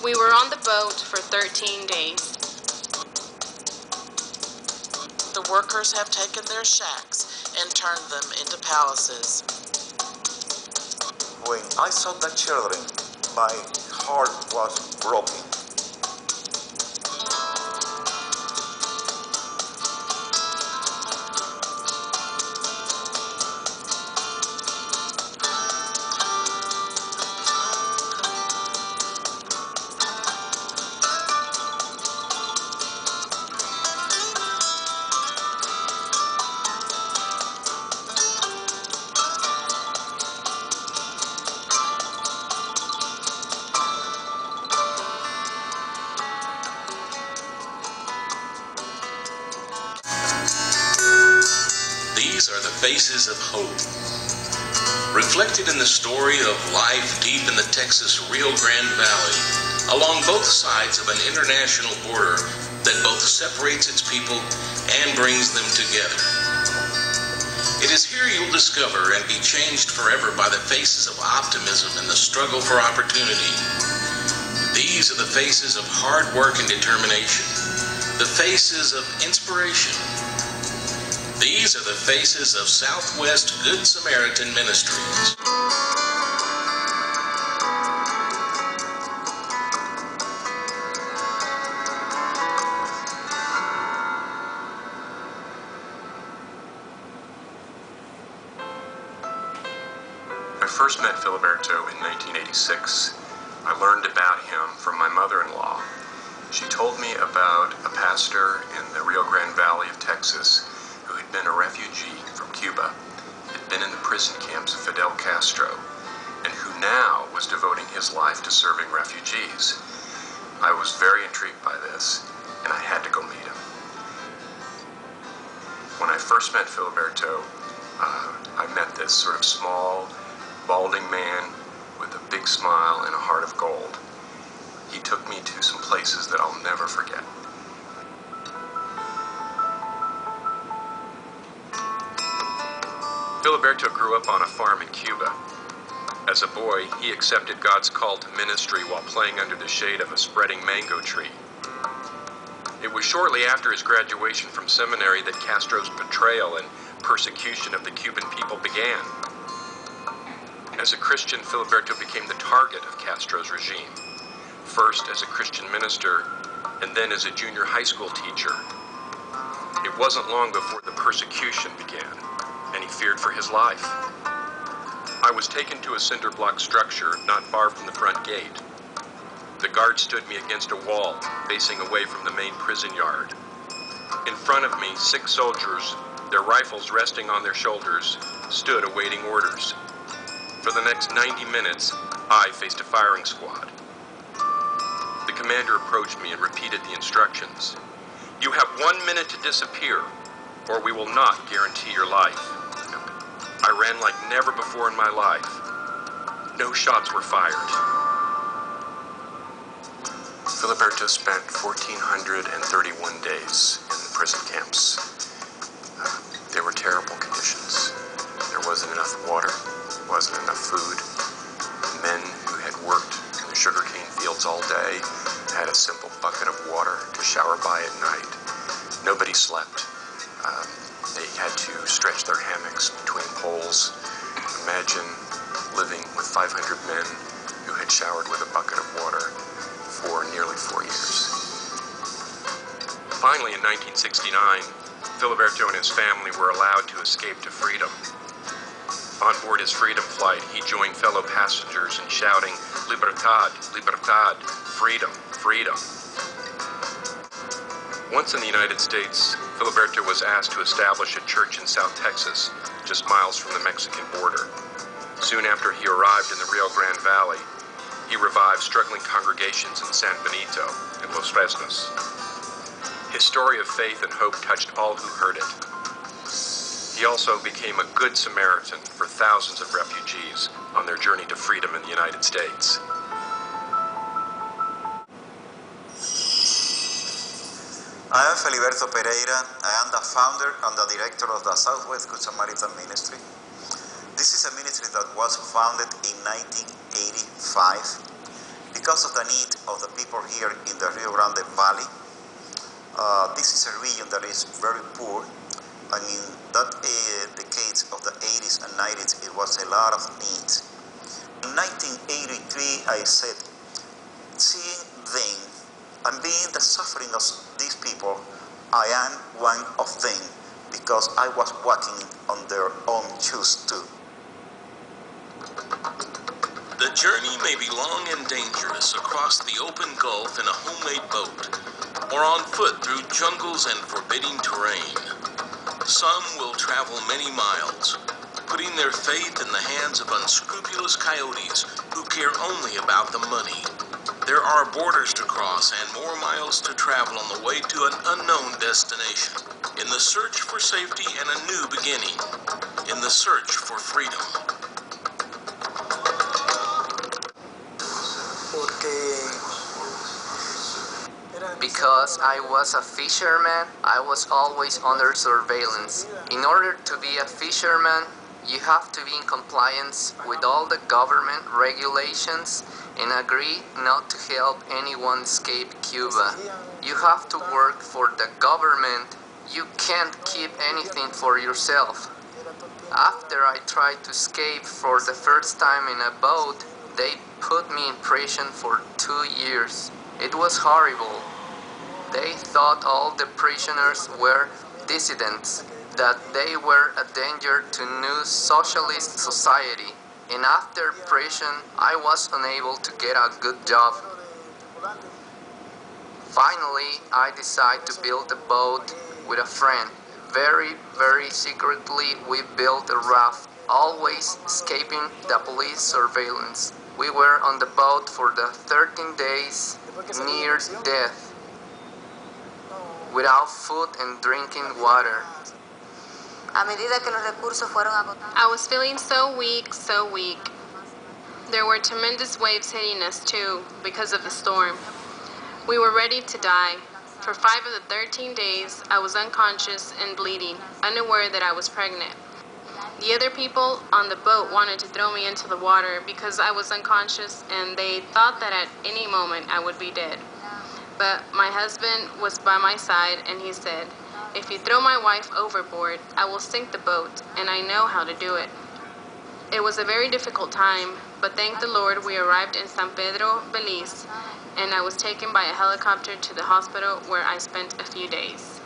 We were on the boat for 13 days. The workers have taken their shacks and turned them into palaces. When I saw the children, my heart was broken. These are the faces of hope, reflected in the story of life deep in the Texas Rio Grande Valley, along both sides of an international border that both separates its people and brings them together. It is here you'll discover and be changed forever by the faces of optimism and the struggle for opportunity. These are the faces of hard work and determination, the faces of inspiration. These are the faces of Southwest Good Samaritan Ministries. I first met Filiberto in 1986. I learned about him from my mother-in-law. She told me about a pastor in the Rio Grande Valley of Texas who had been a refugee from Cuba, had been in the prison camps of Fidel Castro, and who now was devoting his life to serving refugees. I was very intrigued by this, and I had to go meet him. When I first met Filiberto, I met this sort of small, balding man with a big smile and a heart of gold. He took me to some places that I'll never forget. Filiberto grew up on a farm in Cuba. As a boy, he accepted God's call to ministry while playing under the shade of a spreading mango tree. It was shortly after his graduation from seminary that Castro's betrayal and persecution of the Cuban people began. As a Christian, Filiberto became the target of Castro's regime, first as a Christian minister and then as a junior high school teacher. It wasn't long before the persecution began, and he feared for his life. I was taken to a cinder block structure not far from the front gate. The guard stood me against a wall, facing away from the main prison yard. In front of me, 6 soldiers, their rifles resting on their shoulders, stood awaiting orders. For the next 90 minutes, I faced a firing squad. The commander approached me and repeated the instructions. "You have 1 minute to disappear, or we will not guarantee your life." I ran like never before in my life. No shots were fired. Filiberto spent 1,431 days in the prison camps. There were terrible conditions. There wasn't enough water, wasn't enough food. Men who had worked in the sugarcane fields all day had a simple bucket of water to shower by at night. Nobody slept. They had to stretch their hammocks between poles. Imagine living with 500 men who had showered with a bucket of water for nearly 4 years. Finally, in 1969, Filiberto and his family were allowed to escape to freedom. On board his freedom flight, he joined fellow passengers in shouting, "Libertad, libertad, freedom, freedom." Once in the United States, Filiberto was asked to establish a church in South Texas, just miles from the Mexican border. Soon after he arrived in the Rio Grande Valley, he revived struggling congregations in San Benito and Los Fresnos. His story of faith and hope touched all who heard it. He also became a good Samaritan for thousands of refugees on their journey to freedom in the United States. I am Filiberto Pereira. I am the founder and the director of the Southwest Good Samaritan Ministry. This is a ministry that was founded in 1985 because of the need of the people here in the Rio Grande Valley. This is a region that is very poor, and in that decades of the 80s and 90s, it was a lot of needs. In 1983, I said, seeing them and being the suffering of these people, I am one of them, because I was walking on their own shoes too. The journey may be long and dangerous across the open gulf in a homemade boat, or on foot through jungles and forbidding terrain. Some will travel many miles, putting their faith in the hands of unscrupulous coyotes who care only about the money. There are borders to cross and more miles to travel on the way to an unknown destination, in the search for safety and a new beginning, in the search for freedom. Because I was a fisherman, I was always under surveillance. In order to be a fisherman, you have to be in compliance with all the government regulations and agree not to help anyone escape Cuba. You have to work for the government. You can't keep anything for yourself. After I tried to escape for the first time in a boat, they put me in prison for 2 years. It was horrible. They thought all the prisoners were dissidents, that they were a danger to new socialist society. And after prison, I was unable to get a good job. Finally, I decided to build a boat with a friend. Very secretly, we built a raft, always escaping the police surveillance. We were on the boat for the 13 days, near death, without food and drinking water. I was feeling so weak. There were tremendous waves hitting us too because of the storm. We were ready to die. For 5 of the 13 days, I was unconscious and bleeding, unaware that I was pregnant. The other people on the boat wanted to throw me into the water because I was unconscious, and they thought that at any moment I would be dead. But my husband was by my side, and he said, "If you throw my wife overboard, I will sink the boat, and I know how to do it." It was a very difficult time, but thank the Lord we arrived in San Pedro, Belize, and I was taken by a helicopter to the hospital where I spent a few days.